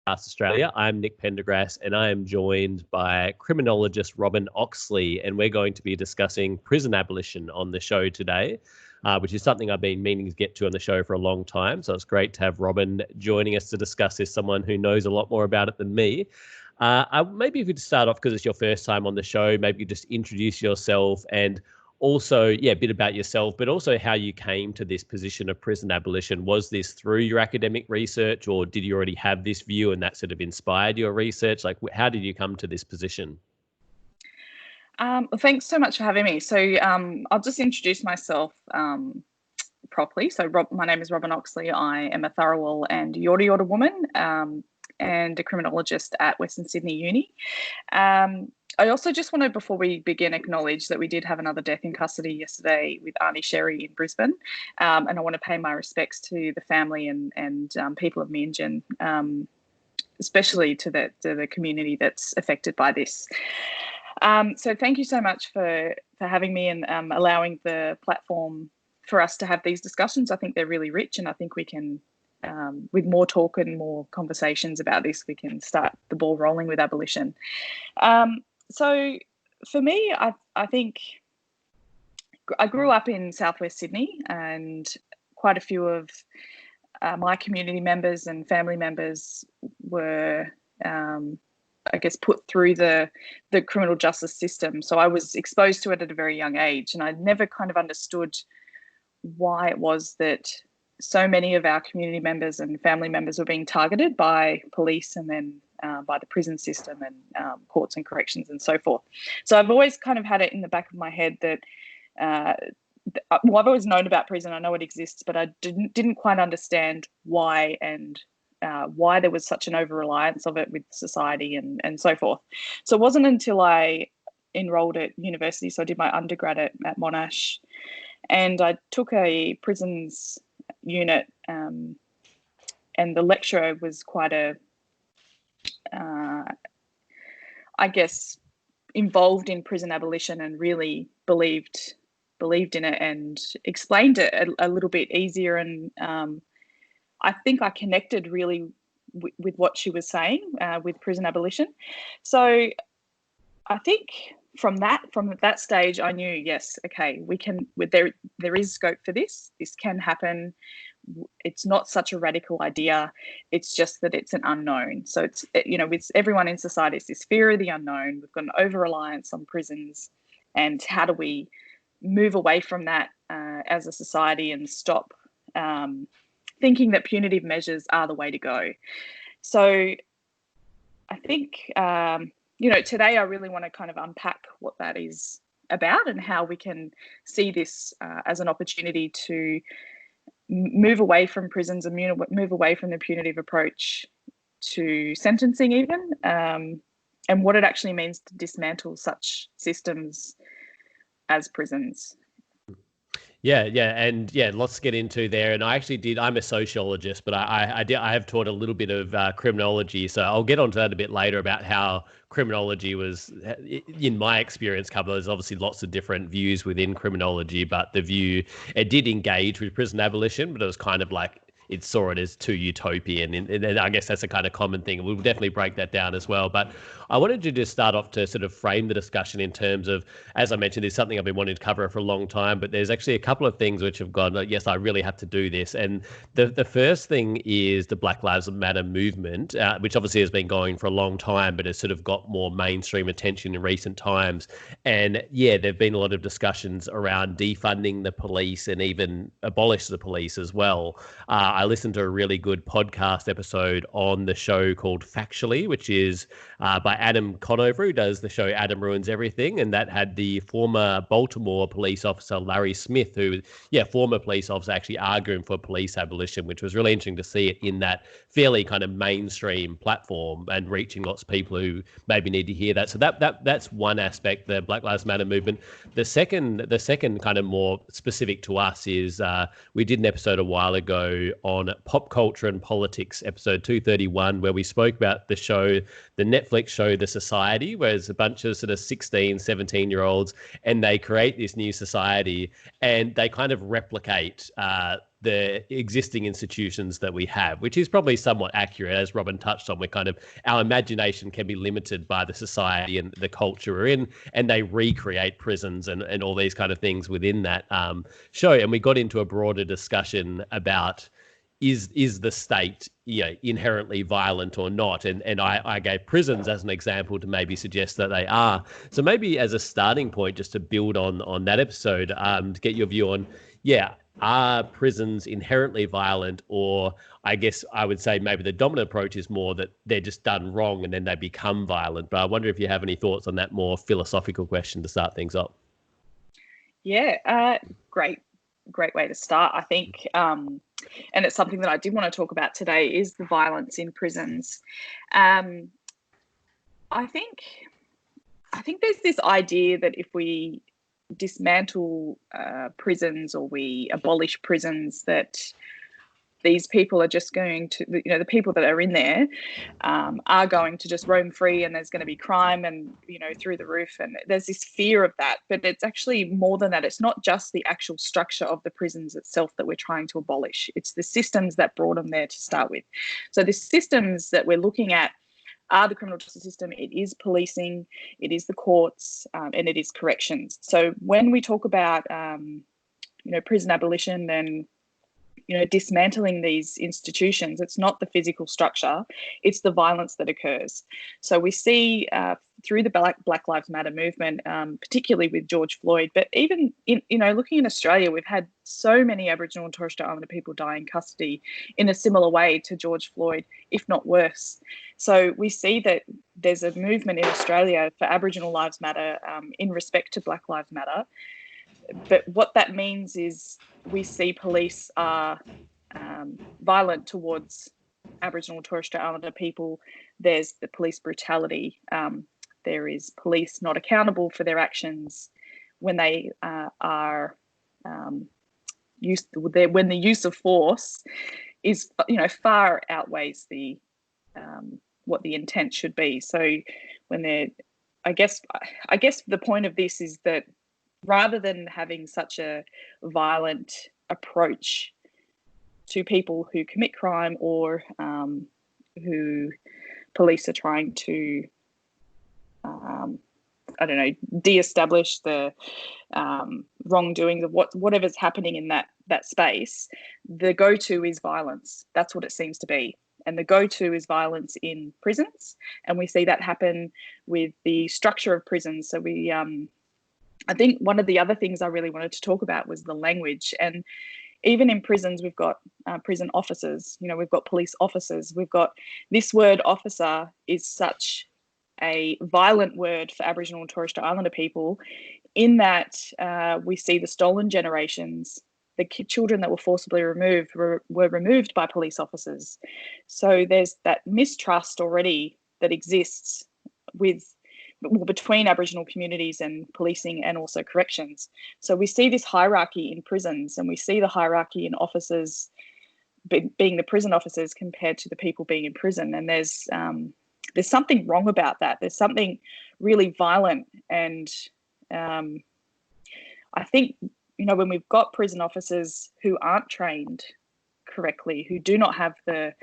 Australia. I'm Nick Pendergrass, and I am joined by criminologist Robyn Oxley, and we're going to be discussing prison abolition on the show today, which is something I've been meaning to get to on the show for a long time. So it's great to have Robyn joining us to discuss this, someone who knows a lot more about it than me. Maybe if you could start off, because it's your first time on the show, maybe you just introduce yourself and also, a bit about yourself, but also how you came to this position of prison abolition. Was this through your academic research, or did you already have this view and that sort of inspired your research? Like, how did you come to this position? Thanks so much for having me. So I'll just introduce myself properly. So my name is Robyn Oxley. I am a Tharawal and Yorta woman and a criminologist at Western Sydney Uni. I also just want to, before we begin, acknowledge that we did have another death in custody yesterday with Auntie Sherry in Brisbane. And I want to pay my respects to the family and people of Meanjin, especially to the community that's affected by this. So thank you so much for having me and allowing the platform for us to have these discussions. I think they're really rich, and I think we can, with more talk and more conversations about this, we can start the ball rolling with abolition. So for me, I think I grew up in southwest Sydney, and quite a few of my community members and family members were, I guess, put through the criminal justice system. So I was exposed to it at a very young age, and I never kind of understood why it was that so many of our community members and family members were being targeted by police and then by the prison system and courts and corrections and so forth. So I've always kind of had it in the back of my head that, I've always known about prison. I know it exists, but I didn't quite understand why and why there was such an over-reliance of it with society and so forth. So it wasn't until I enrolled at university, so I did my undergrad at Monash, and I took a prisons unit, and the lecturer was quite I guess, involved in prison abolition and really believed in it and explained it a little bit easier. And I think I connected really with what she was saying with prison abolition. So I think from that stage, I knew, yes, okay, we can. There is scope for this. This can happen. It's not such a radical idea. It's just that it's an unknown. So it's, with everyone in society, it's this fear of the unknown. We've got an over-reliance on prisons, and how do we move away from that as a society and stop thinking that punitive measures are the way to go? So I think, today I really want to kind of unpack what that is about and how we can see this as an opportunity to move away from prisons and move away from the punitive approach to sentencing even, and what it actually means to dismantle such systems as prisons. Lots to get into there. And I'm a sociologist, but I have taught a little bit of criminology. So I'll get onto that a bit later about how criminology was, in my experience, there's obviously lots of different views within criminology, but it did engage with prison abolition, but it was kind of like, it saw it as too utopian. And I guess that's a kind of common thing. We'll definitely break that down as well. But I wanted to just start off to sort of frame the discussion in terms of, as I mentioned, there's something I've been wanting to cover for a long time, but there's actually a couple of things which have gone, yes, I really have to do this. And the first thing is the Black Lives Matter movement, which obviously has been going for a long time, but has sort of got more mainstream attention in recent times. And there've been a lot of discussions around defunding the police and even abolish the police as well. I listened to a really good podcast episode on the show called Factually, which is by Adam Conover, who does the show Adam Ruins Everything. And that had the former Baltimore police officer, Larry Smith, former police officer, actually arguing for police abolition, which was really interesting to see it in that fairly kind of mainstream platform and reaching lots of people who maybe need to hear that. So that's one aspect, the Black Lives Matter movement. The second kind of more specific to us is we did an episode a while ago on pop culture and politics, episode 231, where we spoke about the Netflix show The Society, where there's a bunch of sort of 16, 17-year-olds, and they create this new society and they kind of replicate the existing institutions that we have, which is probably somewhat accurate. As Robyn touched on, our imagination can be limited by the society and the culture we're in, and they recreate prisons and all these kind of things within that show. And we got into a broader discussion about is the state inherently violent or not? And I gave prisons as an example to maybe suggest that they are. So maybe as a starting point, just to build on that episode, to get your view on, are prisons inherently violent? Or I guess I would say maybe the dominant approach is more that they're just done wrong and then they become violent. But I wonder if you have any thoughts on that more philosophical question to start things off. Yeah, great way to start, I think. And it's something that I did want to talk about today, is the violence in prisons. I think there's this idea that if we dismantle prisons or we abolish prisons, that these people are just going to, the people that are in there are going to just roam free, and there's going to be crime and, through the roof. And there's this fear of that. But it's actually more than that. It's not just the actual structure of the prisons itself that we're trying to abolish. It's the systems that brought them there to start with. So the systems that we're looking at are the criminal justice system. It is policing, it is the courts, and it is corrections. So when we talk about, prison abolition and dismantling these institutions, it's not the physical structure, it's the violence that occurs. So we see through the Black Lives Matter movement, particularly with George Floyd, but even looking in Australia, we've had so many Aboriginal and Torres Strait Islander people die in custody in a similar way to George Floyd, if not worse. So we see that there's a movement in Australia for Aboriginal Lives Matter in respect to Black Lives Matter. But what that means is we see police are violent towards Aboriginal and Torres Strait Islander people. There's the police brutality. There is police not accountable for their actions when they when the use of force is, far outweighs the what the intent should be. So when they're, I guess the point of this is that rather than having such a violent approach to people who commit crime or who police are trying to, de-establish the wrongdoings of whatever's happening in that space, the go-to is violence. That's what it seems to be. And the go-to is violence in prisons. And we see that happen with the structure of prisons. So I think one of the other things I really wanted to talk about was the language. And even in prisons, we've got prison officers, we've got police officers, we've got this word officer is such a violent word for Aboriginal and Torres Strait Islander people, in that we see the stolen generations, the children that were forcibly removed were removed by police officers. So there's that mistrust already that exists between Aboriginal communities and policing and also corrections. So we see this hierarchy in prisons, and we see the hierarchy in officers being the prison officers compared to the people being in prison. And there's something wrong about that. There's something really violent. And I think, when we've got prison officers who aren't trained correctly, who do not have the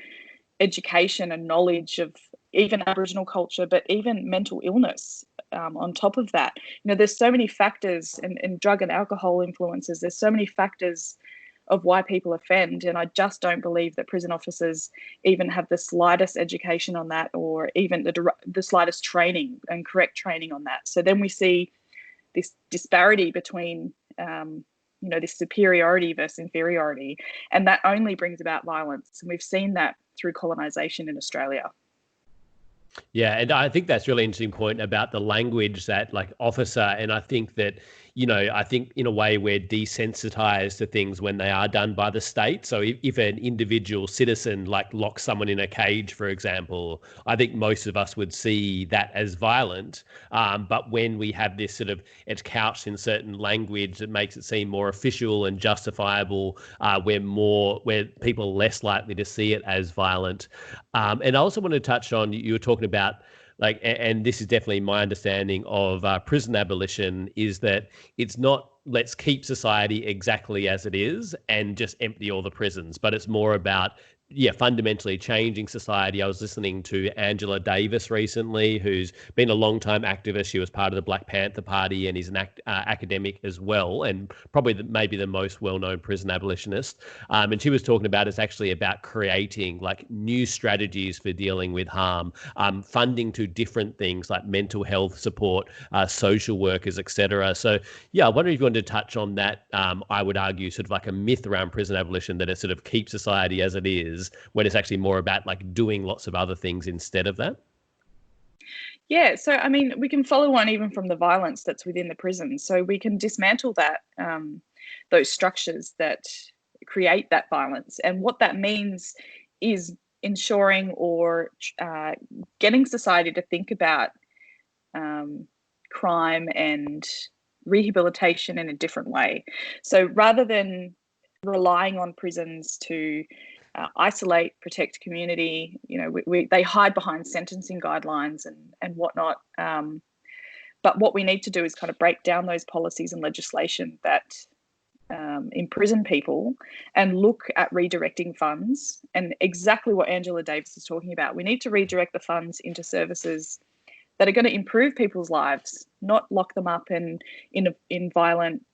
education and knowledge of even Aboriginal culture, but even mental illness on top of that. There's so many factors, and drug and alcohol influences, there's so many factors of why people offend. And I just don't believe that prison officers even have the slightest education on that, or even the slightest training and correct training on that. So then we see this disparity between, this superiority versus inferiority, and that only brings about violence. And we've seen that through colonisation in Australia. Yeah, and I think that's a really interesting point about the language, that like officer, and I think that, I think in a way we're desensitized to things when they are done by the state. So if an individual citizen like locks someone in a cage, for example, I think most of us would see that as violent. But when we have this sort of, it's couched in certain language that makes it seem more official and justifiable, where people are less likely to see it as violent. And I also want to touch on, you were talking about, and this is definitely my understanding of prison abolition, is that it's not let's keep society exactly as it is and just empty all the prisons, but it's more about fundamentally changing society. I was listening to Angela Davis recently, who's been a long-time activist. She was part of the Black Panther Party and is an academic as well, and probably maybe the most well-known prison abolitionist. And she was talking about it's actually about creating like new strategies for dealing with harm, funding to different things like mental health support, social workers, etc. So I wonder if you wanted to touch on that. I would argue sort of like a myth around prison abolition that it sort of keeps society as it is, when it's actually more about like doing lots of other things instead of that. Yeah, so I mean, we can follow on even from the violence that's within the prison. So we can dismantle that, those structures that create that violence. And what that means is ensuring or getting society to think about crime and rehabilitation in a different way. So rather than relying on prisons to isolate, protect community, they hide behind sentencing guidelines and whatnot. But what we need to do is kind of break down those policies and legislation that imprison people and look at redirecting funds, and exactly what Angela Davis is talking about. We need to redirect the funds into services that are going to improve people's lives, not lock them up in violent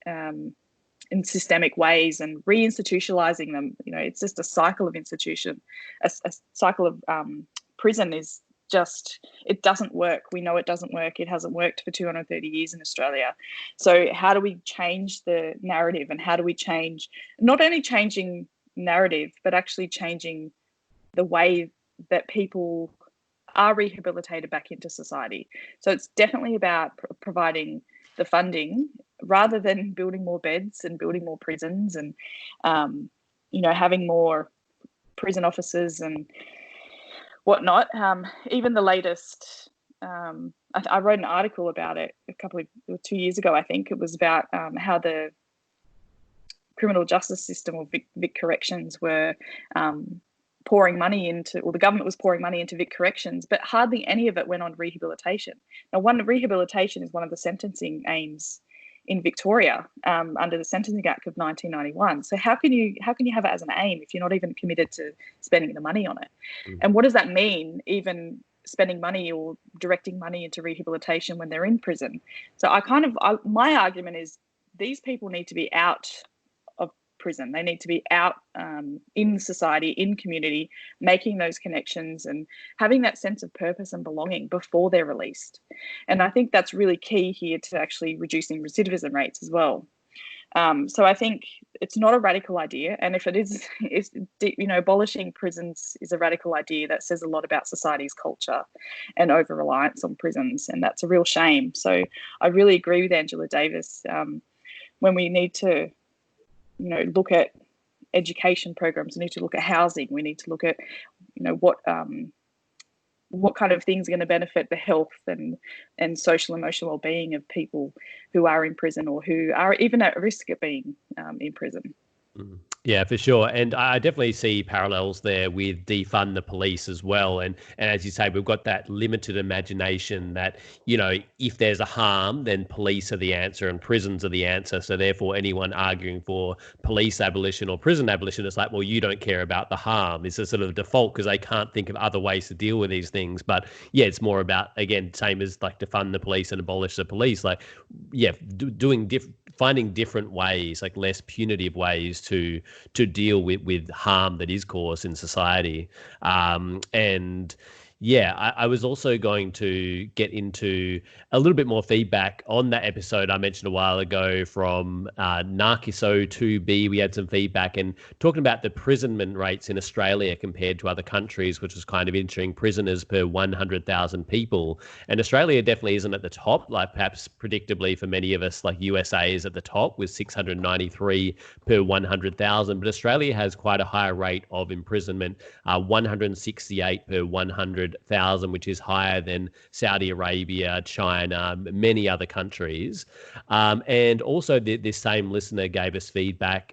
in systemic ways and reinstitutionalizing them. It's just a cycle of institution. A cycle of prison is just, it doesn't work. We know it doesn't work. It hasn't worked for 230 years in Australia. So how do we change the narrative, and how do we change, not only changing narrative, but actually changing the way that people are rehabilitated back into society? So it's definitely about providing the funding rather than building more beds and building more prisons and, having more prison officers and whatnot. Even the latest, I wrote an article about it 2 years ago, I think. It was about how the criminal justice system, or Vic corrections, were pouring money into, or the government was pouring money into Vic corrections, but hardly any of it went on rehabilitation. Now, rehabilitation is one of the sentencing aims in Victoria under the Sentencing Act of 1991. So how can you have it as an aim if you're not even committed to spending the money on it? And what does that mean, even spending money or directing money into rehabilitation when they're in prison? So my argument is these people need to be out of prison. They need to be out in society, in community, making those connections and having that sense of purpose and belonging before they're released. And I think that's really key here to actually reducing recidivism rates as well. So I think it's not a radical idea. And if it is, abolishing prisons is a radical idea that says a lot about society's culture and over-reliance on prisons. And that's a real shame. So I really agree with Angela Davis. When we need to, look at education programs, we need to look at housing, we need to look at, what kind of things are going to benefit the health and social emotional well-being of people who are in prison or who are even at risk of being in prison. Yeah, for sure. And I definitely see parallels there with defund the police as well. And as you say, we've got that limited imagination that, if there's a harm, then police are the answer and prisons are the answer. So therefore, anyone arguing for police abolition or prison abolition is like, well, you don't care about the harm. It's a sort of default because they can't think of other ways to deal with these things. But it's more about, again, same as like defund the police and abolish the police. Like, finding different ways, like less punitive ways to deal with harm that is caused in society. I was also going to get into a little bit more feedback on that episode I mentioned a while ago from Narciso2B. We had some feedback and talking about the imprisonment rates in Australia compared to other countries, which was kind of interesting. Prisoners per 100,000 people. And Australia definitely isn't at the top, like perhaps predictably for many of us, like USA is at the top with 693 per 100,000. But Australia has quite a high rate of imprisonment, 168 per 100,000, which is higher than Saudi Arabia, China, many other countries. And also this same listener gave us feedback,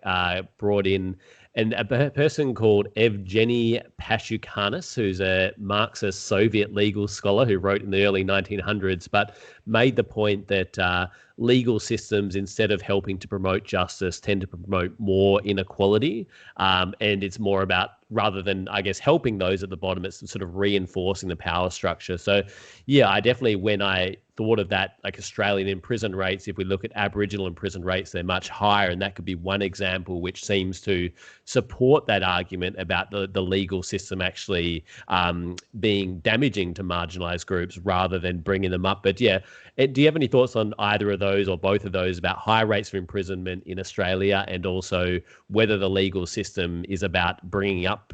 brought in a person called Evgeny Pashukanis, who's a Marxist Soviet legal scholar who wrote in the early 1900s, but made the point that legal systems, instead of helping to promote justice, tend to promote more inequality. And it's more about, rather than, I guess, helping those at the bottom, it's sort of reinforcing the power structure. So, yeah, I definitely, when I thought of that, like Australian imprisonment rates, if we look at Aboriginal imprisonment rates, they're much higher. And that could be one example which seems to support that argument about the legal system actually being damaging to marginalised groups rather than bringing them up. But yeah, do you have any thoughts on either of those or both of those about high rates of imprisonment in Australia, and also whether the legal system is about bringing up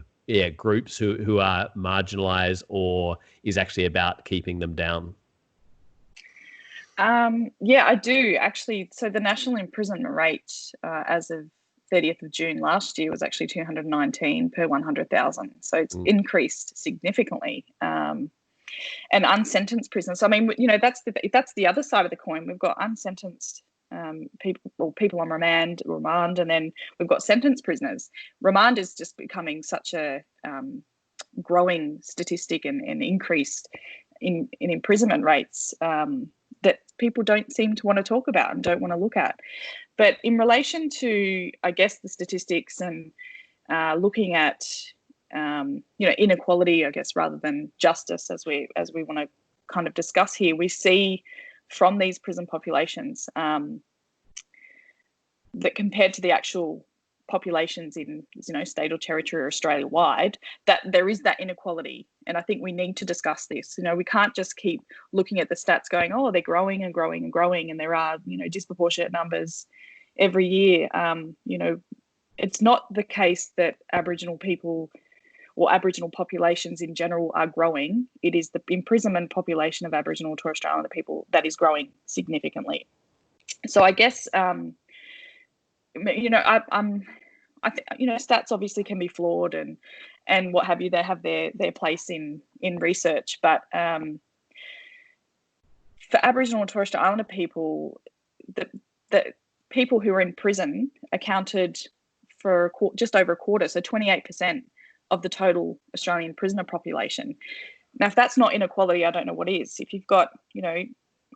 groups who are marginalised, or is actually about keeping them down? Yeah, I do actually. So the national imprisonment rate as of 30th of June last year was actually 219 per 100,000. So it's increased significantly. And unsentenced prisoners. So, I mean, you know, that's the other side of the coin. We've got unsentenced people on remand, and then we've got sentenced prisoners. Remand is just becoming such a growing statistic and increased in imprisonment rates that people don't seem to want to talk about and don't want to look at. But in relation to, I guess, the statistics and looking at inequality, I guess, rather than justice, as we want to kind of discuss here, we see from these prison populations that compared to the actual populations in state or territory or Australia wide, that there is that inequality. And I think we need to discuss this. We can't just keep looking at the stats going, oh, they're growing and growing and growing, and there are disproportionate numbers every year. It's not the case that Aboriginal people or Aboriginal populations in general are growing. It is the imprisonment population of Aboriginal and Torres Strait Islander people that is growing significantly. So I guess stats obviously can be flawed and what have you. They have their place in research, but for Aboriginal and Torres Strait Islander people, the people who are in prison accounted for just over a quarter, so 28% of the total Australian prisoner population. Now, if that's not inequality, I don't know what is. If you've got,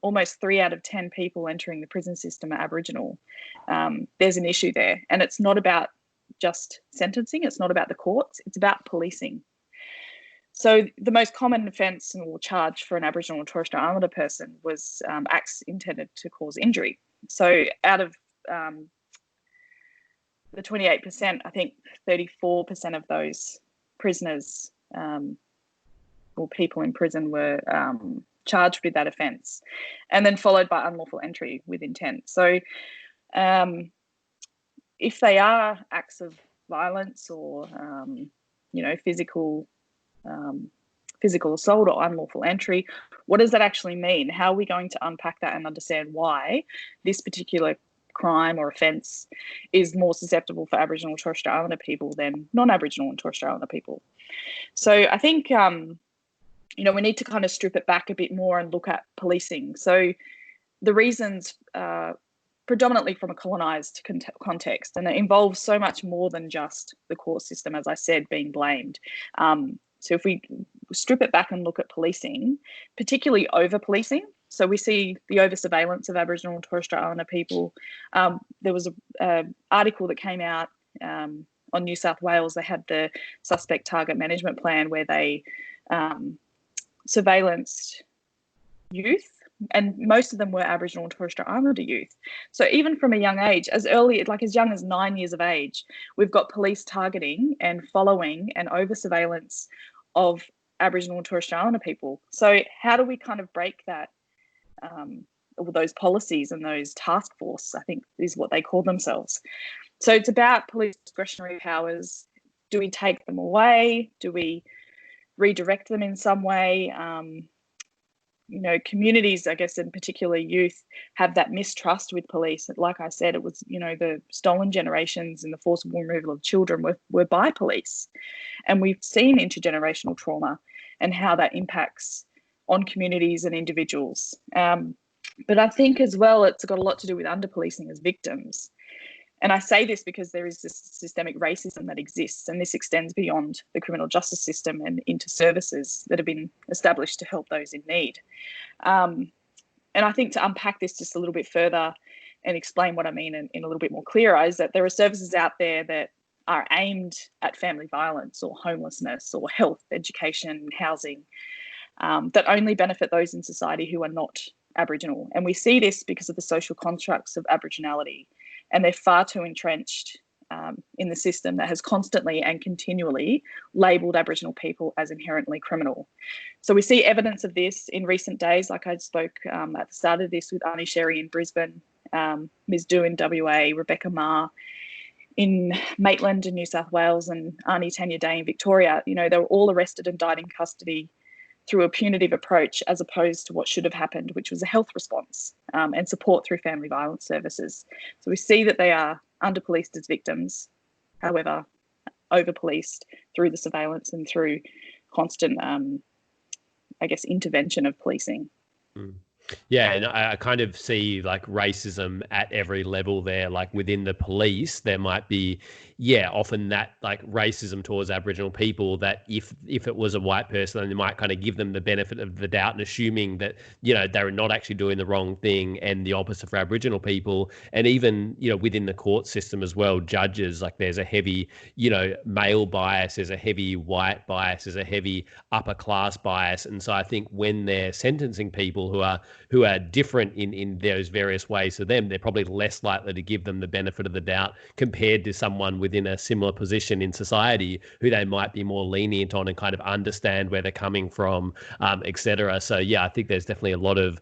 almost 3 out of 10 people entering the prison system are Aboriginal, there's an issue there. And it's not about just sentencing. It's not about the courts. It's about policing. So the most common offence or charge for an Aboriginal or Torres Strait Islander person was acts intended to cause injury. So out of the 28%, I think 34% of those prisoners or people in prison were charged with that offence, and then followed by unlawful entry with intent. So if they are acts of violence or, physical assault or unlawful entry, what does that actually mean? How are we going to unpack that and understand why this particular crime or offence is more susceptible for Aboriginal and Torres Strait Islander people than non-Aboriginal and Torres Strait Islander people? So I think, we need to kind of strip it back a bit more and look at policing. So the reasons predominantly from a colonised context, and it involves so much more than just the court system, as I said, being blamed. So if we strip it back and look at policing, particularly over-policing, so we see the over-surveillance of Aboriginal and Torres Strait Islander people. There was an article that came out on New South Wales. They had the suspect target management plan where they surveillanced youth, and most of them were Aboriginal and Torres Strait Islander youth. So even from a young age, as young as 9 years of age, we've got police targeting and following and over-surveillance of Aboriginal and Torres Strait Islander people. So how do we kind of break that, or those policies and those task force, I think is what they call themselves. So it's about police discretionary powers. Do we take them away? Do we redirect them in some way? Communities, I guess, in particular youth, have that mistrust with police. Like I said, it was, the stolen generations and the forcible removal of children were by police. And we've seen intergenerational trauma and how that impacts on communities and individuals. But I think as well, it's got a lot to do with under-policing as victims. And I say this because there is this systemic racism that exists, and this extends beyond the criminal justice system and into services that have been established to help those in need. I think to unpack this just a little bit further and explain what I mean in a little bit more clearer is that there are services out there that are aimed at family violence or homelessness or health, education, housing, that only benefit those in society who are not Aboriginal. And we see this because of the social constructs of Aboriginality, and they're far too entrenched in the system that has constantly and continually labelled Aboriginal people as inherently criminal. So we see evidence of this in recent days, like I spoke at the start of this with Arnie Sherry in Brisbane, Ms. Du in WA, Rebecca Ma in Maitland in New South Wales, and Arnie Tanya Day in Victoria. You know, they were all arrested and died in custody through a punitive approach as opposed to what should have happened, which was a health response and support through family violence services. So we see that they are under-policed as victims, however, over-policed through the surveillance and through constant, intervention of policing. Mm. Yeah, and I kind of see like racism at every level there. Like within the police, there might be, often that like racism towards Aboriginal people, that if it was a white person, then they might kind of give them the benefit of the doubt and assuming that, they're not actually doing the wrong thing, and the opposite for Aboriginal people. And even, within the court system as well, judges, like there's a heavy, male bias, there's a heavy white bias, there's a heavy upper class bias. And so I think when they're sentencing people who are different in those various ways to them, they're probably less likely to give them the benefit of the doubt compared to someone within a similar position in society who they might be more lenient on and kind of understand where they're coming from, et cetera. So, I think there's definitely a lot of,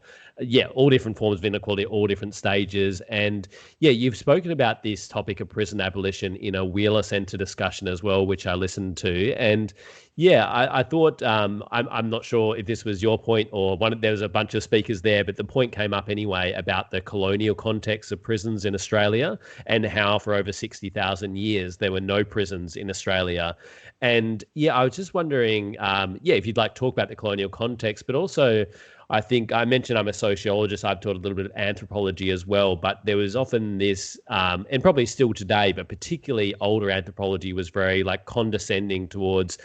all different forms of inequality, all different stages. And you've spoken about this topic of prison abolition in a Wheeler Centre discussion as well, which I listened to. And I thought, I'm not sure if this was your point or there was a bunch of speakers there, but the point came up anyway about the colonial context of prisons in Australia and how for over 60,000 years there were no prisons in Australia. And I was just wondering, if you'd like to talk about the colonial context, but also I think I mentioned I'm a sociologist. I've taught a little bit of anthropology as well, but there was often this, and probably still today, but particularly older anthropology was very like condescending towards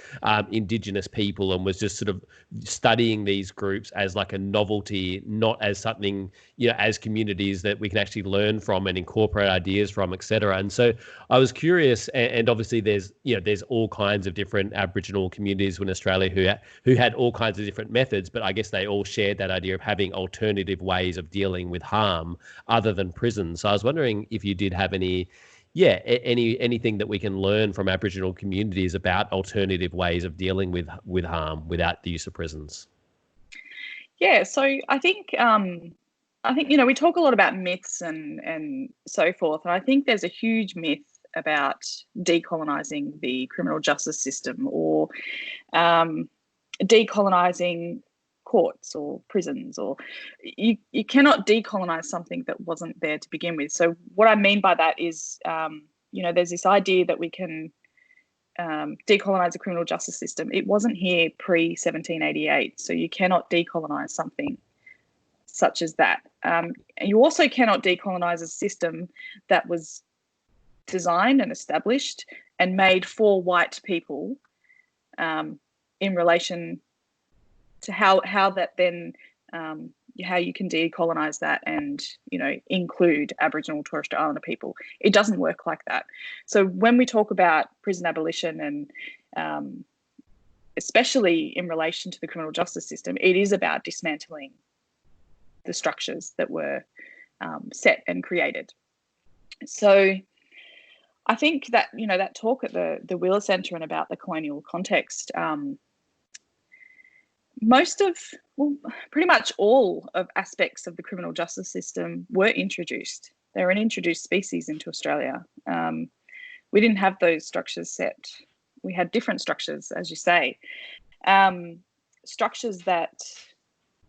Indigenous people, and was just sort of studying these groups as like a novelty, not as something, as communities that we can actually learn from and incorporate ideas from, et cetera. And so I was curious, and obviously there's all kinds of different Aboriginal communities in Australia who had all kinds of different methods, but I guess they all shared that idea of having alternative ways of dealing with harm other than prison. So I was wondering if you did have anything that we can learn from Aboriginal communities about alternative ways of dealing with harm without the use of prisons. Yeah, so I think we talk a lot about myths and so forth, and I think there's a huge myth about decolonising the criminal justice system or decolonising courts or prisons, or you cannot decolonize something that wasn't there to begin with. So what I mean by that is, there's this idea that we can decolonize the criminal justice system. It wasn't here pre-1788, so you cannot decolonize something such as that. And you also cannot decolonize a system that was designed and established and made for white people in relation to how that then how you can decolonize that and include Aboriginal and Torres Strait Islander people. It doesn't work like that. So when we talk about prison abolition and especially in relation to the criminal justice system, it is about dismantling the structures that were set and created. So I think that that talk at the Wheeler Centre and about the colonial context, pretty much all of aspects of the criminal justice system were introduced. They're an introduced species into Australia. We didn't have those structures set. We had different structures, as you say, structures that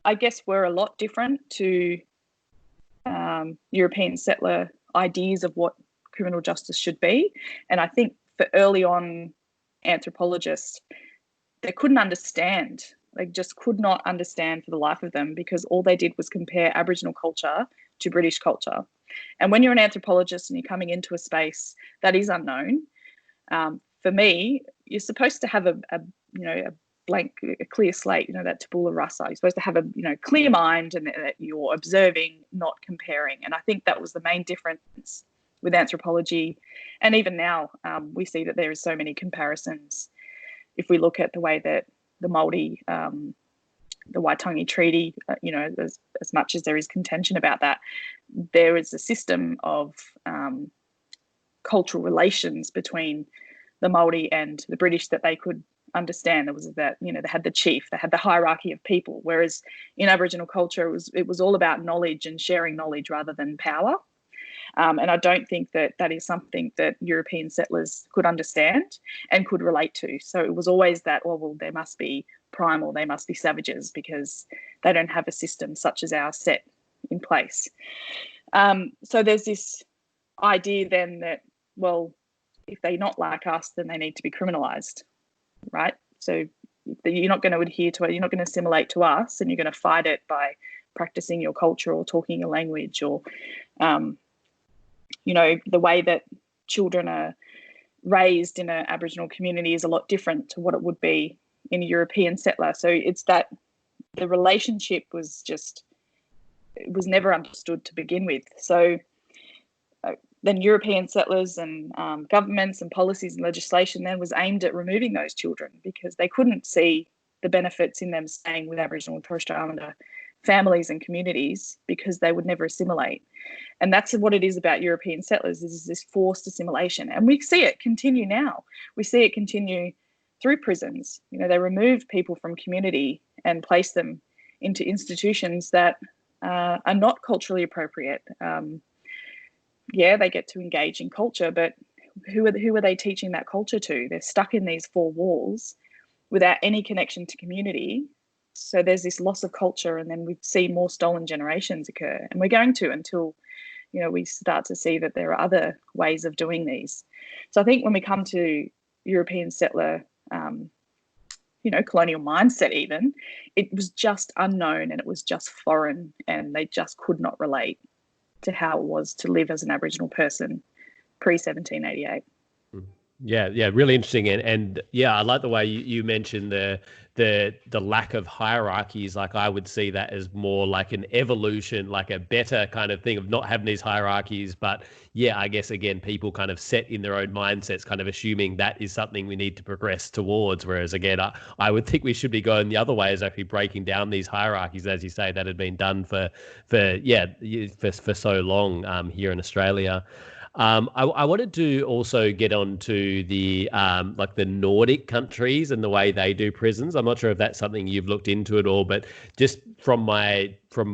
I guess were a lot different to European settler ideas of what criminal justice should be. And I think for early on anthropologists, they couldn't understand. They just could not understand for the life of them, because all they did was compare Aboriginal culture to British culture. And when you're an anthropologist and you're coming into a space that is unknown, for me, you're supposed to have a a clear slate, that tabula rasa. You're supposed to have a, clear mind, and that you're observing, not comparing. And I think that was the main difference with anthropology. And even now, we see that there is so many comparisons. If we look at the way that the Māori, the Waitangi Treaty, as much as there is contention about that, there is a system of cultural relations between the Māori and the British that they could understand. There was that, they had the chief, they had the hierarchy of people, whereas in Aboriginal culture, it was all about knowledge and sharing knowledge rather than power. And I don't think that is something that European settlers could understand and could relate to. So it was always that, well, they must be primal, they must be savages, because they don't have a system such as ours set in place. So there's this idea then that, well, if they're not like us, then they need to be criminalised, right? So you're not going to adhere to it, you're not going to assimilate to us, and you're going to fight it by practicing your culture or talking your language, or the way that children are raised in an Aboriginal community is a lot different to what it would be in a European settler. So it's that the relationship was never understood to begin with. So then European settlers and governments and policies and legislation then was aimed at removing those children, because they couldn't see the benefits in them staying with Aboriginal and Torres Strait Islander families and communities, because they would never assimilate. And that's what it is about European settlers, is this forced assimilation. And we see it continue now. We see it continue through prisons. They remove people from community and place them into institutions that are not culturally appropriate. They get to engage in culture, but who are they teaching that culture to? They're stuck in these four walls without any connection to community. So there's this loss of culture, and then we see more stolen generations occur. And we're going to, until, we start to see that there are other ways of doing these. So I think when we come to European settler, colonial mindset even, it was just unknown, and it was just foreign, and they just could not relate to how it was to live as an Aboriginal person pre-1788. Yeah, really interesting, and I like the way you mentioned the lack of hierarchies. Like, I would see that as more like an evolution, like a better kind of thing of not having these hierarchies. But I guess again, people kind of set in their own mindsets, kind of assuming that is something we need to progress towards. Whereas again, I would think we should be going the other way, is actually breaking down these hierarchies, as you say, that had been done for so long here in Australia. I wanted to also get on to the the Nordic countries and the way they do prisons. I'm not sure if that's something you've looked into at all, but just from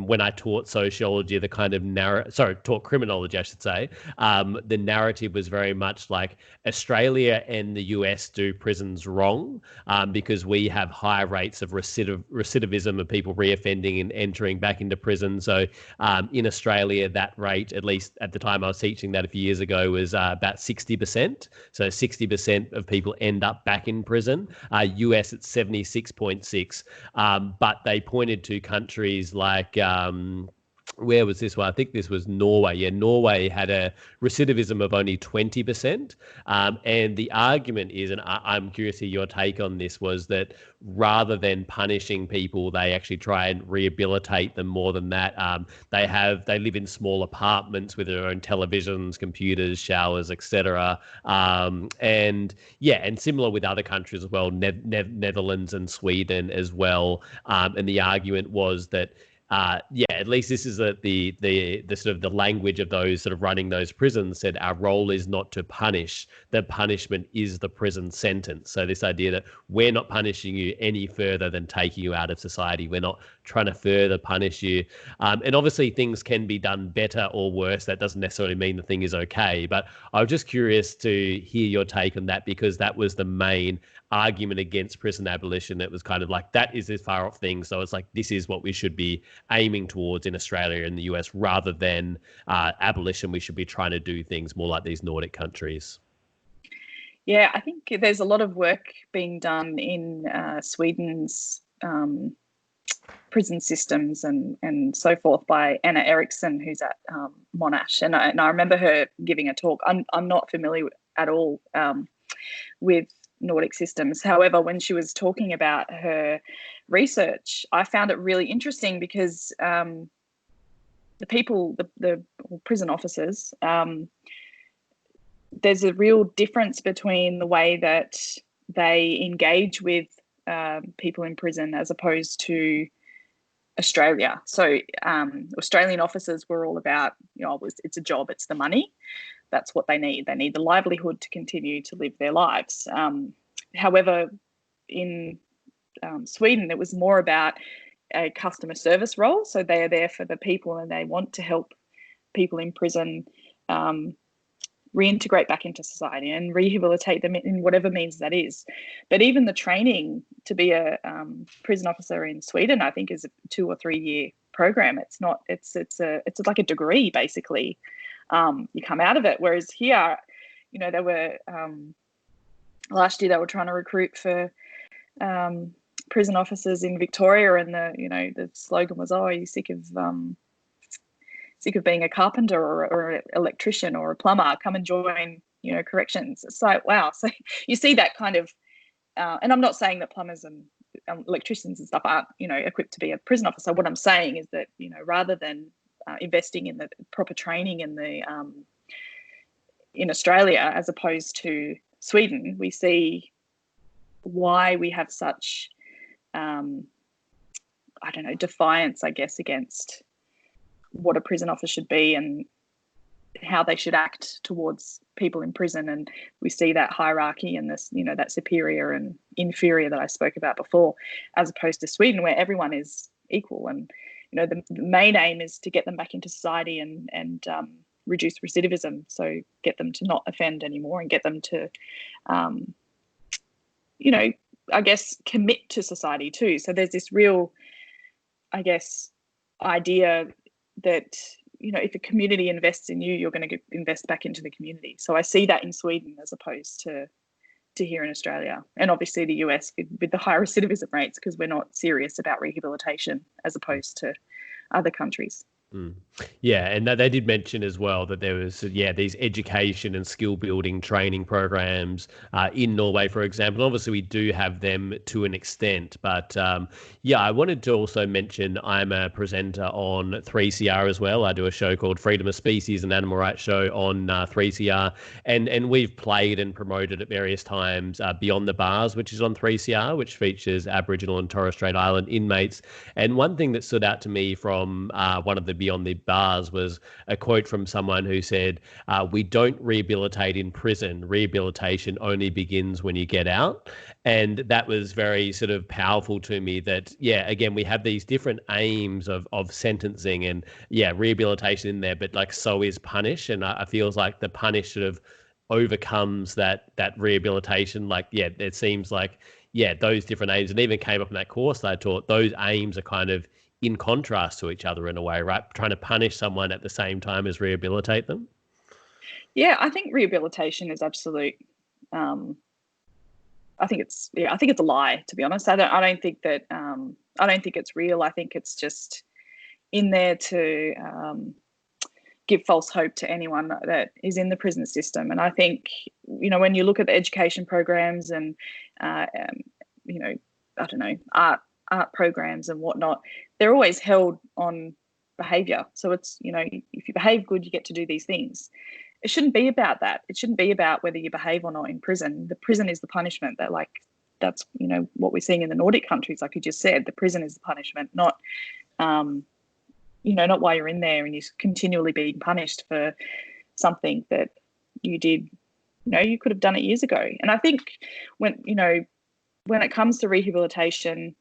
when I taught sociology, the kind of taught criminology, I should say, the narrative was very much like Australia and the US do prisons wrong, because we have high rates of recidivism of people reoffending and entering back into prison. So in Australia, that rate, at least at the time I was teaching that a few years ago, was about 60%. So 60% of people end up back in prison. US, it's 76.6. But they pointed to countries like, where was this one? I think this was Norway. Yeah, Norway had a recidivism of only 20%. And the argument is, and I'm curious to your take on this, was that rather than punishing people, they actually try and rehabilitate them more than that. They live in small apartments with their own televisions, computers, showers, etc. And similar with other countries as well, Netherlands and Sweden as well. And the argument was that at least this is the sort of the language of those sort of running those prisons, said our role is not to punish, the punishment is the prison sentence. So this idea that we're not punishing you any further than taking you out of society. We're not trying to further punish you. And obviously things can be done better or worse. That doesn't necessarily mean the thing is okay. But I was just curious to hear your take on that, because that was the main argument against prison abolition. It was kind of like, that is this far off thing. So it's like, this is what we should be aiming towards in Australia and the US, rather than abolition. We should be trying to do things more like these Nordic countries. Yeah, I think there's a lot of work being done in Sweden's prison systems and so forth by Anna Eriksson, who's at Monash. And I remember her giving a talk. I'm not familiar at all with Nordic systems. However, when she was talking about her research, I found it really interesting because the people, the prison officers, there's a real difference between the way that they engage with people in prison as opposed to Australia. So Australian officers were all about, it's a job, it's the money. That's what they need. They need the livelihood to continue to live their lives. However, in Sweden, it was more about a customer service role. So they are there for the people and they want to help people in prison reintegrate back into society and rehabilitate them in whatever means that is. But even the training to be a prison officer in Sweden, I think, is a 2 or 3 year program. It's not. It's like a degree basically. You come out of it. Whereas here, they were last year they were trying to recruit for prison officers in Victoria, and the slogan was, "Oh, are you sick of being a carpenter or an electrician or a plumber? Come and join, corrections." It's like, wow. So you see that kind of, and I'm not saying that plumbers and electricians and stuff aren't, equipped to be a prison officer. What I'm saying is that, rather than investing in the proper training in Australia as opposed to Sweden, we see why we have such, defiance, I guess, against what a prison officer should be and how they should act towards people in prison. And we see that hierarchy and this, that superior and inferior that I spoke about before, as opposed to Sweden, where everyone is equal. And, the main aim is to get them back into society and reduce recidivism. So get them to not offend anymore and get them to, I guess, commit to society too. So there's this real, I guess, idea that, if a community invests in you, you're going to invest back into the community. So I see that in Sweden as opposed to here in Australia, and obviously the US with the high recidivism rates, because we're not serious about rehabilitation as opposed to other countries. Yeah, and they did mention as well that there was, these education and skill building training programs in Norway, for example. Obviously, we do have them to an extent, but I wanted to also mention I'm a presenter on 3CR as well. I do a show called Freedom of Species, an animal rights show on 3CR, and we've played and promoted at various times Beyond the Bars, which is on 3CR, which features Aboriginal and Torres Strait Island inmates. And one thing that stood out to me from one of the Beyond the Bars was a quote from someone who said, "We don't rehabilitate in prison. Rehabilitation only begins when you get out." And that was very sort of powerful to me that, again, we have these different aims of sentencing and, rehabilitation in there, but like so is punish. And I feels like the punish sort of overcomes that rehabilitation. Like, it seems like, those different aims, and even came up in that course that I taught, those aims are kind of in contrast to each other in a way, right? Trying to punish someone at the same time as rehabilitate them. Yeah, I think rehabilitation is absolute. I think it's a lie, to be honest. I don't think it's real. I think it's just in there to give false hope to anyone that is in the prison system. And I think, when you look at the education programs and art programs and whatnot, they're always held on behaviour. So it's, if you behave good, you get to do these things. It shouldn't be about that. It shouldn't be about whether you behave or not in prison. The prison is the punishment. That's what we're seeing in the Nordic countries, like you just said. The prison is the punishment, not not while you're in there and you're continually being punished for something that you did. You could have done it years ago. And I think when it comes to rehabilitation,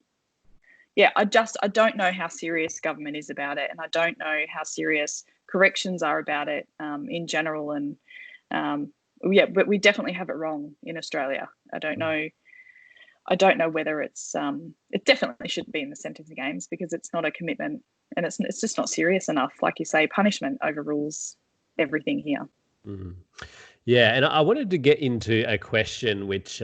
I don't know how serious government is about it, and I don't know how serious corrections are about it in general. And but we definitely have it wrong in Australia. I don't know whether it's it definitely shouldn't be in the sentencing games, because it's not a commitment and it's just not serious enough. Like you say, punishment overrules everything here. Mm-hmm. Yeah, and I wanted to get into a question which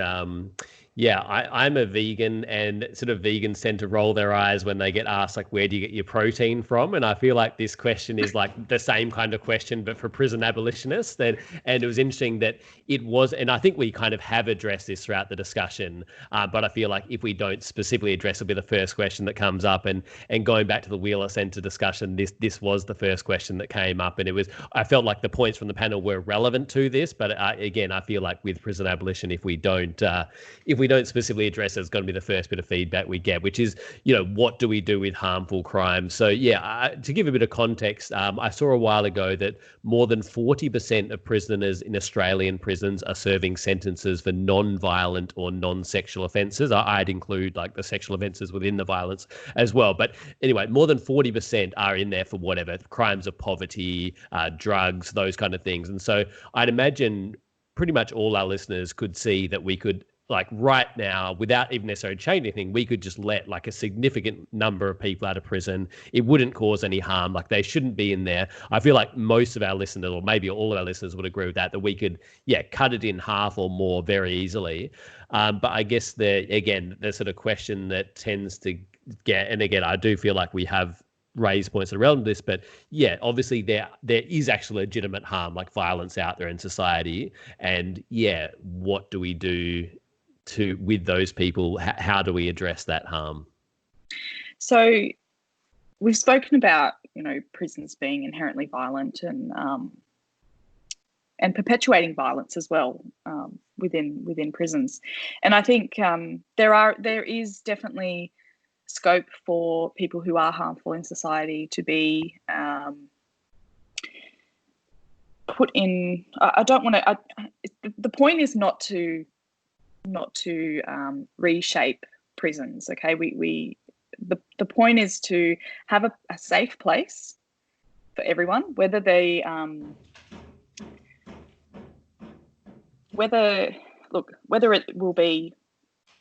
Yeah, I'm a vegan, and sort of vegans tend to roll their eyes when they get asked, like, where do you get your protein from? And I feel like this question is like the same kind of question, but for prison abolitionists. And it was interesting that it was, and I think we kind of have addressed this throughout the discussion, but I feel like if we don't specifically address, it'll be the first question that comes up. And going back to the Wheeler Centre discussion, this was the first question that came up, and I felt like the points from the panel were relevant to this, but again, I feel like with prison abolition, if we don't specifically address it, it's going to be the first bit of feedback we get, which is, what do we do with harmful crimes? So yeah, to give a bit of context, I saw a while ago that more than 40% of prisoners in Australian prisons are serving sentences for non-violent or non-sexual offences. I'd include like the sexual offences within the violence as well. But anyway, more than 40% are in there for whatever, crimes of poverty, drugs, those kind of things. And so I'd imagine pretty much all our listeners could see that we could, like right now, without even necessarily changing anything, we could just let like a significant number of people out of prison. It wouldn't cause any harm. Like they shouldn't be in there. I feel like most of our listeners, or maybe all of our listeners, would agree with that we could, cut it in half or more very easily. But I guess the sort of question that tends to get, and again, I do feel like we have raised points that are relevant to this, but obviously there is actually legitimate harm, like violence out there in society. And what do we do with those people? How do we address that harm? So we've spoken about, prisons being inherently violent and perpetuating violence as well within prisons. And I think there is definitely scope for people who are harmful in society to be put in. I don't want to. The point is not to reshape prisons. Okay, the point is to have a safe place for everyone, whether it will be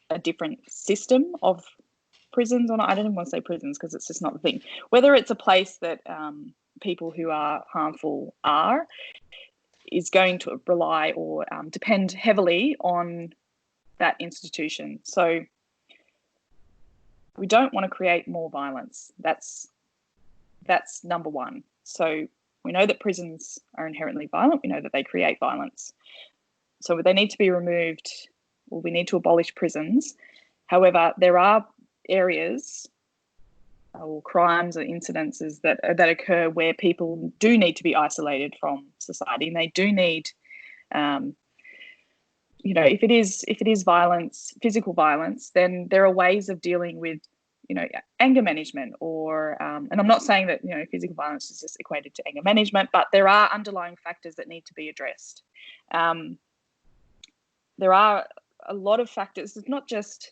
a different system of prisons or not. I don't even want to say prisons because it's just not the thing. Whether it's a place that people who are harmful is going to rely or depend heavily on that institution. So we don't want to create more violence. That's number one. So we know that prisons are inherently violent. We know that they create violence. So they need to be removed, or we need to abolish prisons. However, there are areas or crimes or incidences that occur where people do need to be isolated from society, and they do need if it is violence, physical violence, then there are ways of dealing with, anger management or, and I'm not saying that, physical violence is just equated to anger management, but there are underlying factors that need to be addressed. There are a lot of factors. It's not just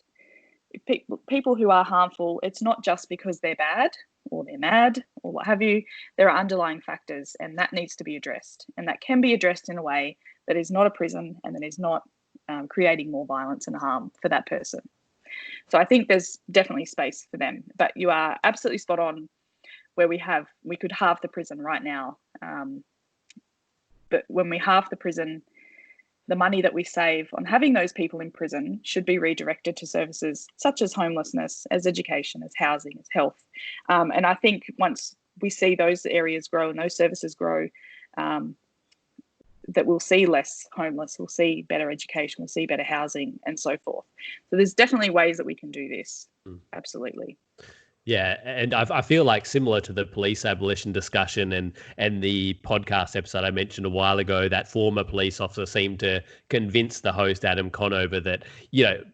people who are harmful. It's not just because they're bad or they're mad or what have you. There are underlying factors, and that needs to be addressed. And that can be addressed in a way that is not a prison and that is not creating more violence and harm for that person. So I think there's definitely space for them. But you are absolutely spot on where we could halve the prison right now. But when we halve the prison, the money that we save on having those people in prison should be redirected to services such as homelessness, as education, as housing, as health. And I think once we see those areas grow and those services grow, that we'll see less homeless, we'll see better education, we'll see better housing and so forth. So there's definitely ways that we can do this. Absolutely. Yeah, and I feel like similar to the police abolition discussion and the podcast episode I mentioned a while ago, that former police officer seemed to convince the host, Adam Conover, that,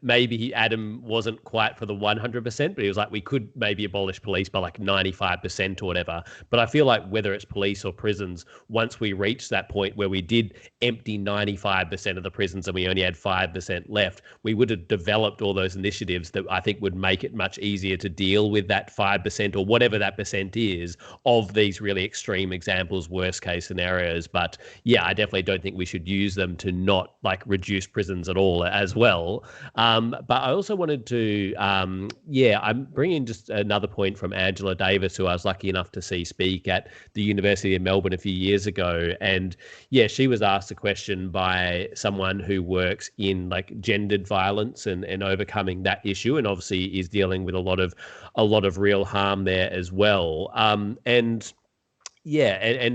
maybe Adam wasn't quite for the 100%, but he was like, we could maybe abolish police by like 95% or whatever. But I feel like whether it's police or prisons, once we reach that point where we did empty 95% of the prisons and we only had 5% left, we would have developed all those initiatives that I think would make it much easier to deal with that that 5% or whatever that percent is of these really extreme examples, worst case scenarios. But yeah, I definitely don't think we should use them to not like reduce prisons at all as well. But I also wanted to, I'm bringing just another point from Angela Davis, who I was lucky enough to see speak at the University of Melbourne a few years ago. And yeah, she was asked a question by someone who works in like gendered violence and overcoming that issue, and obviously is dealing with a lot of real harm there as well. And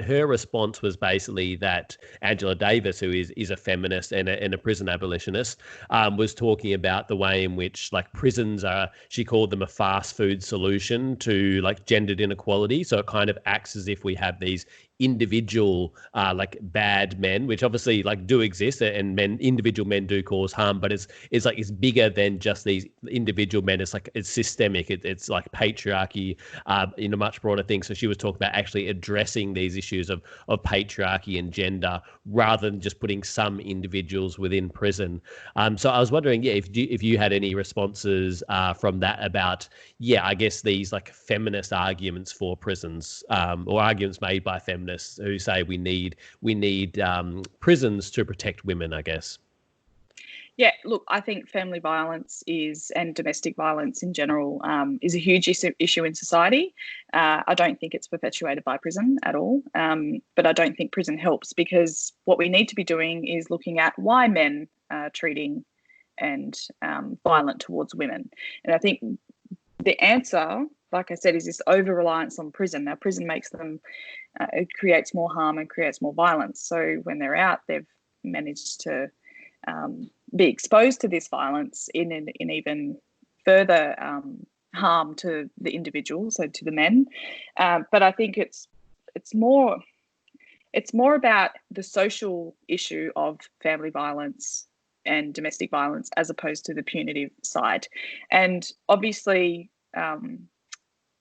her response was basically that Angela Davis, who is a feminist and a prison abolitionist, was talking about the way in which like prisons are, she called them a fast food solution to like gendered inequality. So it kind of acts as if we have these individual like bad men, which obviously like do exist, and individual men do cause harm, but it's bigger than just these individual men. It's systemic. It's like patriarchy in a much broader thing. So she was talking about actually addressing these issues of patriarchy and gender rather than just putting some individuals within prison. So I was wondering, if you had any responses from that about, I guess these like feminist arguments for prisons, or arguments made by feminists who say we need prisons to protect women, I guess. Yeah, look, I think family violence and domestic violence in general is a huge issue in society. I don't think it's perpetuated by prison at all, but I don't think prison helps, because what we need to be doing is looking at why men are treating and violent towards women. And I think the answer, like I said, is this over-reliance on prison. Now, prison makes them, it creates more harm and creates more violence. So when they're out, they've managed to be exposed to this violence in even further harm to the individual, so to the men. But I think it's more about the social issue of family violence and domestic violence as opposed to the punitive side. And obviously,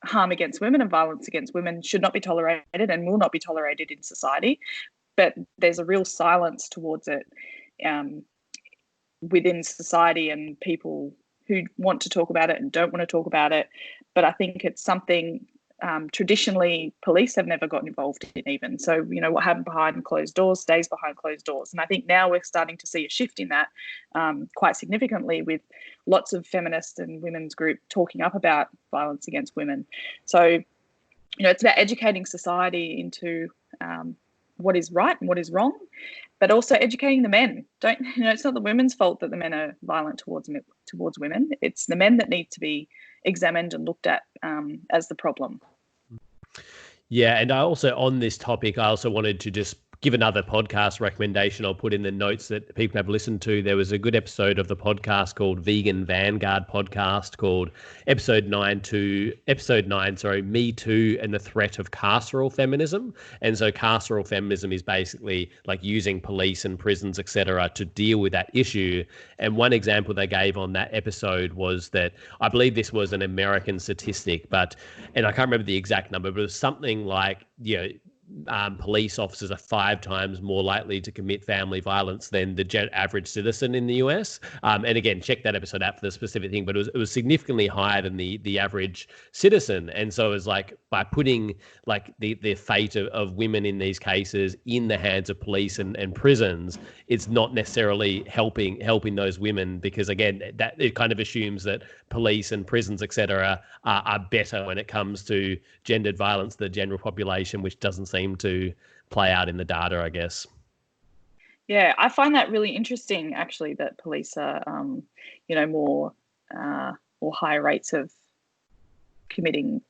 harm against women and violence against women should not be tolerated and will not be tolerated in society. But there's a real silence towards it within society, and people who want to talk about it and don't want to talk about it. But I think it's something traditionally police have never gotten involved in even. So, what happened behind closed doors stays behind closed doors. And I think now we're starting to see a shift in that quite significantly, with lots of feminist and women's group talking up about violence against women. So, it's about educating society into what is right and what is wrong, but also educating the men. It's not the women's fault that the men are violent towards women. It's the men that need to be examined and looked at as the problem. Yeah, and I also, on this topic, I also wanted to just give another podcast recommendation I'll put in the notes that people have listened to. There was a good episode of the podcast called Vegan Vanguard podcast called episode 9, Me Too and the Threat of Carceral Feminism. And so carceral feminism is basically like using police and prisons, etc., to deal with that issue. And one example they gave on that episode was that, I believe this was an American statistic, and I can't remember the exact number, but it was something like, police officers are 5 times more likely to commit family violence than the average citizen in the US. And again, check that episode out for the specific thing, but it was significantly higher than the average citizen. And so it was like, by putting like the fate of women in these cases in the hands of police and prisons, it's not necessarily helping those women, because again, that it kind of assumes that police and prisons, etc., are better when it comes to gendered violence, the general population, which doesn't seem to play out in the data, I guess. Yeah, I find that really interesting, actually, that police are, more or higher rates of committing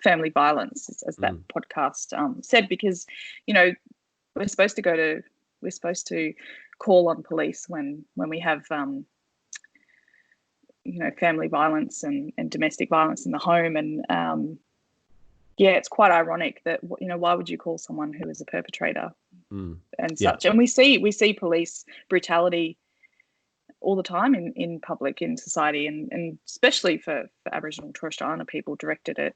family violence, as that podcast said, because, we're supposed to call on police when we have, family violence and domestic violence in the home. And it's quite ironic that, why would you call someone who is a perpetrator and such? And we see police brutality all the time in public, in society, and especially for Aboriginal and Torres Strait Islander people directed at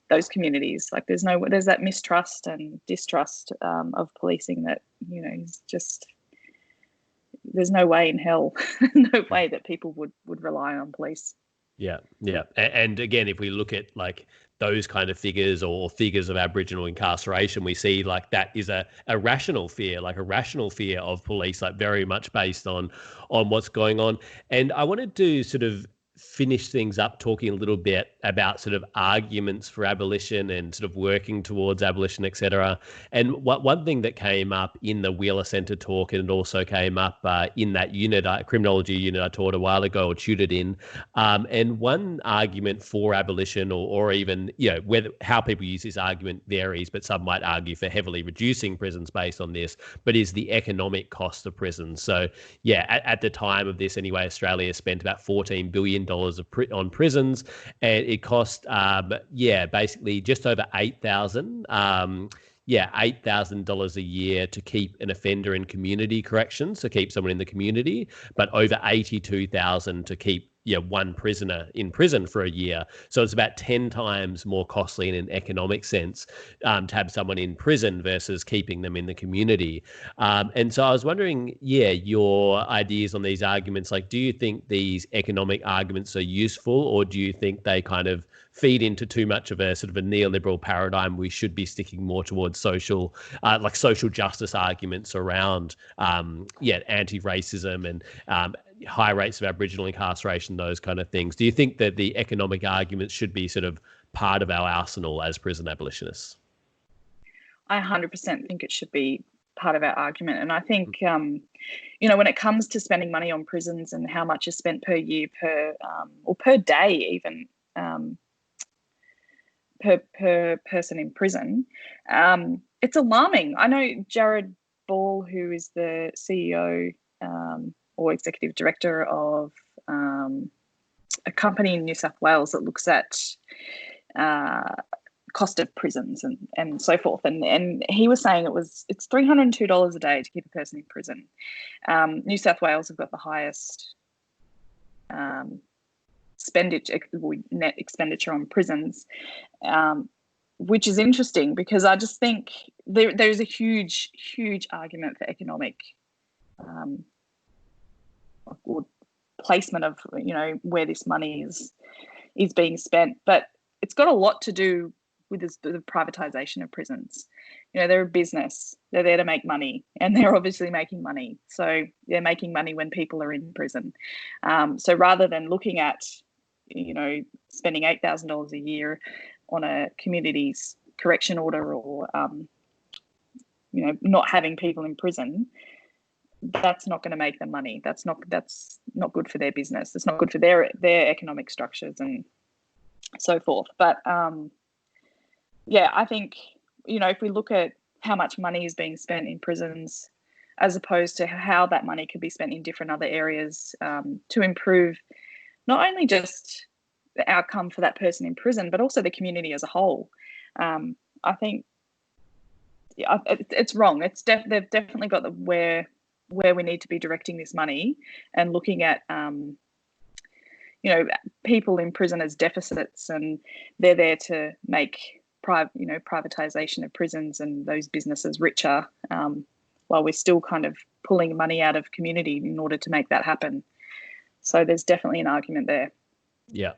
those communities. Like there's that mistrust and distrust of policing that, is just, there's no way in hell, no way that people would rely on police. Yeah, yeah. And again, if we look at like those kind of figures or figures of Aboriginal incarceration, we see like that is a rational fear, like a rational fear of police, like very much based on what's going on. And I wanted to sort of finish things up talking a little bit about sort of arguments for abolition and sort of working towards abolition, etc. And one thing that came up in the Wheeler Centre talk, and it also came up in that unit, criminology unit I taught a while ago or tutored in, and one argument for abolition, or even, you know, whether how people use this argument varies, but some might argue for heavily reducing prisons based on this, but is the economic cost of prisons. So yeah, at the time of this anyway, Australia spent about $14 billion on prisons, and it cost, basically just over $8,000 a year to keep an offender in community corrections, to keep someone in the community, but over 82,000 to keep one prisoner in prison for a year. So it's about 10 times more costly in an economic sense to have someone in prison versus keeping them in the community. And so I was wondering, your ideas on these arguments. Like, do you think these economic arguments are useful, or do you think they kind of feed into too much of a sort of a neoliberal paradigm? We should be sticking more towards social justice arguments around, anti-racism and high rates of Aboriginal incarceration, those kind of things. Do you think that the economic arguments should be sort of part of our arsenal as prison abolitionists? I 100% think it should be part of our argument. And I think, when it comes to spending money on prisons and how much is spent per year, or per day even, per person in prison, it's alarming. I know Jared Ball, who is the CEO or executive director of a company in New South Wales that looks at cost of prisons and so forth. And he was saying it's $302 a day to keep a person in prison. New South Wales have got the highest net expenditure on prisons, which is interesting because I just think there's a huge, huge argument for economic or placement of where this money is being spent, but it's got a lot to do with the privatization of prisons. They're a business, they're there to make money, and they're obviously making money. So they're making money when people are in prison. So rather than looking at spending $8,000 a year on a community's correction order, or not having people in prison, that's not going to make them money. That's not good for their business. It's not good for their economic structures and so forth. But I think if we look at how much money is being spent in prisons, as opposed to how that money could be spent in different other areas to improve not only just the outcome for that person in prison, but also the community as a whole, I think it's wrong. They've definitely got where we need to be directing this money and looking at, people in prison as deficits, and they're there to make privatization of prisons and those businesses richer, while we're still kind of pulling money out of community in order to make that happen. So there's definitely an argument there. Yeah.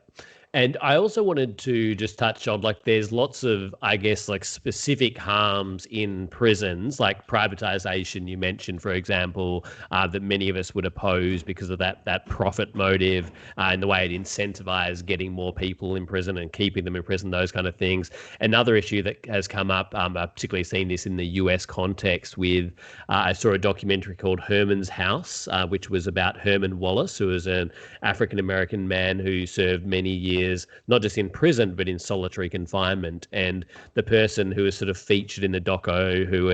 And I also wanted to just touch on, like, there's lots of, I guess, like specific harms in prisons, like privatization you mentioned, for example, that many of us would oppose because of that profit motive and the way it incentivizes getting more people in prison and keeping them in prison, those kind of things. Another issue that has come up, I've particularly seen this in the US context with, I saw a documentary called Herman's House, which was about Herman Wallace, who was an African-American man who served many years, not just in prison, but in solitary confinement. And the person who was sort of featured in the doco, who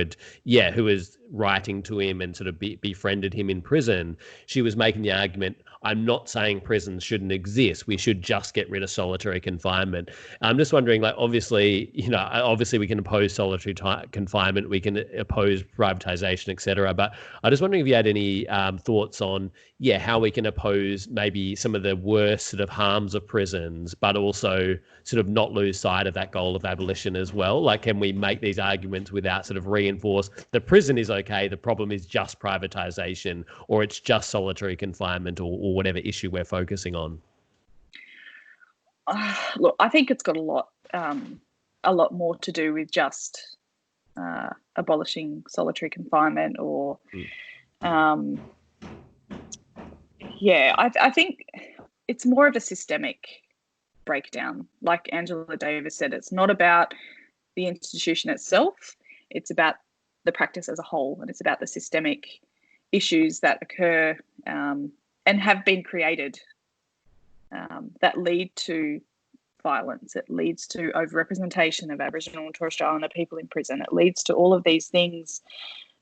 was writing to him and sort of befriended him in prison, she was making the argument, I'm not saying prisons shouldn't exist. We should just get rid of solitary confinement. I'm just wondering, like, obviously we can oppose solitary confinement, we can oppose privatization, etc. But I'm just wondering if you had any thoughts on, how we can oppose maybe some of the worst sort of harms of prisons, but also sort of not lose sight of that goal of abolition as well. Like, can we make these arguments without sort of reinforce the prison is okay, the problem is just privatization, or it's just solitary confinement, or whatever issue we're focusing on? Look, I think it's got a lot more to do with just abolishing solitary confinement, or I think it's more of a systemic breakdown. Like Angela Davis said, it's not about the institution itself, it's about the practice as a whole, and it's about the systemic issues that occur and have been created that lead to violence. It leads to overrepresentation of Aboriginal and Torres Strait Islander people in prison. It leads to all of these things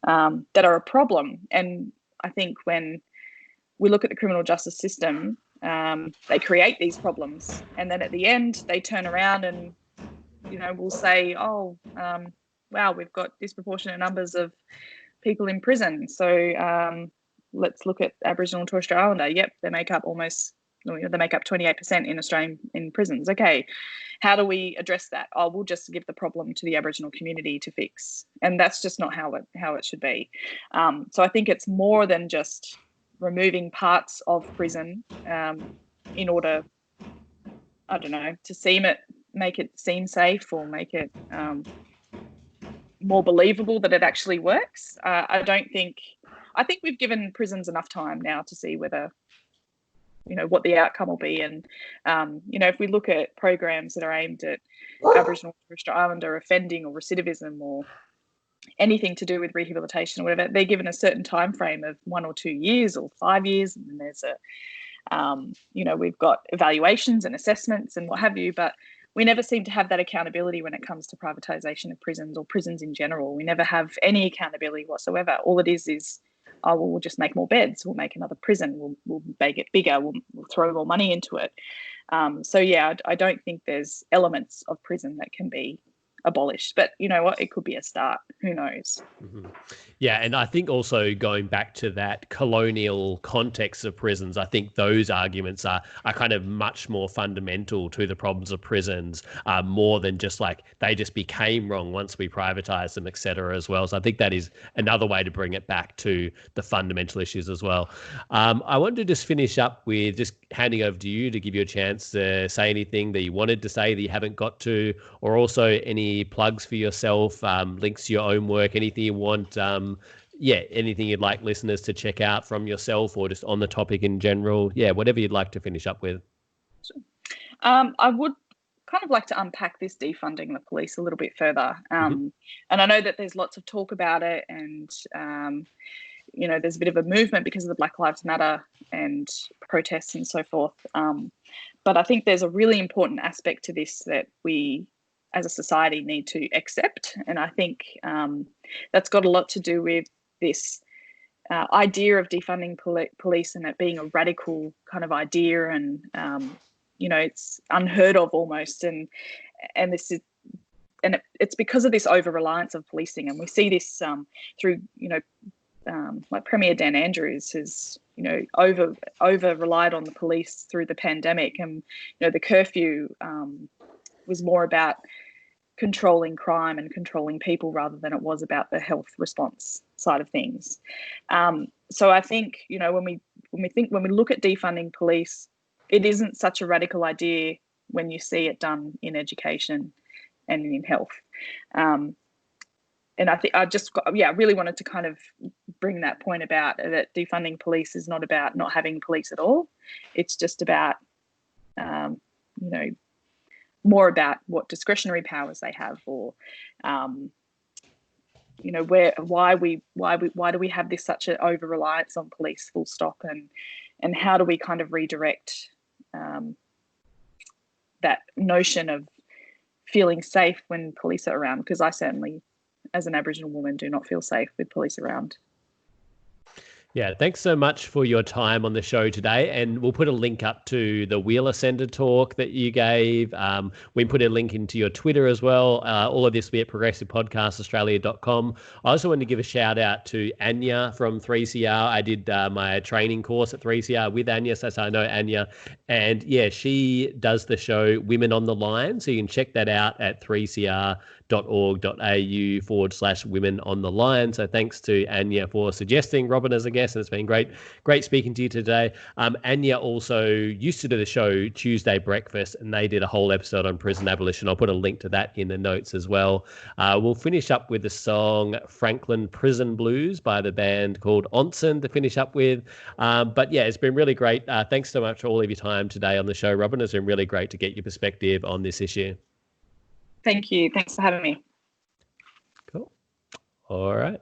that are a problem. And I think when we look at the criminal justice system, they create these problems, and then at the end they turn around and, you know, will say, oh, wow, we've got disproportionate numbers of people in prison, so let's look at Aboriginal and Torres Strait Islander. Yep, they make up 28% in Australian in prisons. Okay, how do we address that? Oh, we'll just give the problem to the Aboriginal community to fix, and that's just not how it should be. So I think it's more than just removing parts of prison in order, I don't know, to make it seem safe, or make it more believable that it actually works. I think we've given prisons enough time now to see whether, you know, what the outcome will be. And, you know, if we look at programs that are aimed at Aboriginal and Torres Strait Islander offending or recidivism or anything to do with rehabilitation or whatever, they're given a certain time frame of 1 or 2 years or 5 years, and then there's you know, we've got evaluations and assessments and what have you, but we never seem to have that accountability when it comes to privatisation of prisons or prisons in general. We never have any accountability whatsoever. All it is, oh, well, we'll just make more beds, we'll make another prison, we'll make it bigger, we'll throw more money into it. So yeah, I don't think there's elements of prison that can be abolished, but you know what, it could be a start, who knows. Mm-hmm. Yeah, and I think also going back to that colonial context of prisons, I think those arguments are kind of much more fundamental to the problems of prisons, more than just like they just became wrong once we privatized them, etc. as well. So I think that is another way to bring it back to the fundamental issues as well. I wanted to just finish up with just handing over to you to give you a chance to say anything that you wanted to say that you haven't got to, or also any plugs for yourself, links to your own work, anything you want, anything you'd like listeners to check out from yourself, or just on the topic in general, whatever you'd like to finish up with. Sure. I would kind of like to unpack this defunding the police a little bit further, and I know that there's lots of talk about it, and you know, there's a bit of a movement because of the Black Lives Matter and protests and so forth, but I think there's a really important aspect to this that we as a society need to accept. And I think that's got a lot to do with this idea of defunding police and it being a radical kind of idea, and you know, it's unheard of almost, and this is, and it's because of this over reliance of policing. And we see this through, you know, like Premier Dan Andrews has, you know, over relied on the police through the pandemic, and you know, the curfew was more about controlling crime and controlling people rather than it was about the health response side of things. So I think, you know, when we look at defunding police, it isn't such a radical idea when you see it done in education and in health. And I think I really wanted to kind of bring that point about that defunding police is not about not having police at all. It's just about, you know, more about what discretionary powers they have, or you know, why do we have this such an over reliance on police, full stop, and how do we kind of redirect that notion of feeling safe when police are around, because I certainly, as an Aboriginal woman, do not feel safe with police around. Yeah, thanks so much for your time on the show today. And we'll put a link up to the Wheeler Centre talk that you gave. We put a link into your Twitter as well. All of this will be at progressivepodcastaustralia.com. I also want to give a shout out to Anya from 3CR. I did my training course at 3CR with Anya, so I know Anya. And yeah, she does the show Women on the Line. So you can check that out at 3cr.org.au/women on the line. So thanks to Anya for suggesting Robyn as a guest. guest, and it's been great speaking to you today. Anya also used to do the show Tuesday Breakfast, and they did a whole episode on prison abolition. I'll put a link to that in the notes as well. We'll finish up with the song Franklin Prison Blues by the band called Onsen to finish up with. But yeah, it's been really great. Thanks so much for all of your time today on the show, Robyn. It's been really great to get your perspective on this issue. Thank you. Thanks for having me. Cool. All right.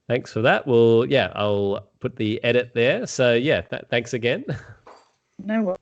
Thanks for that. Well, yeah, I'll put the edit there. So yeah, thanks again. No worries.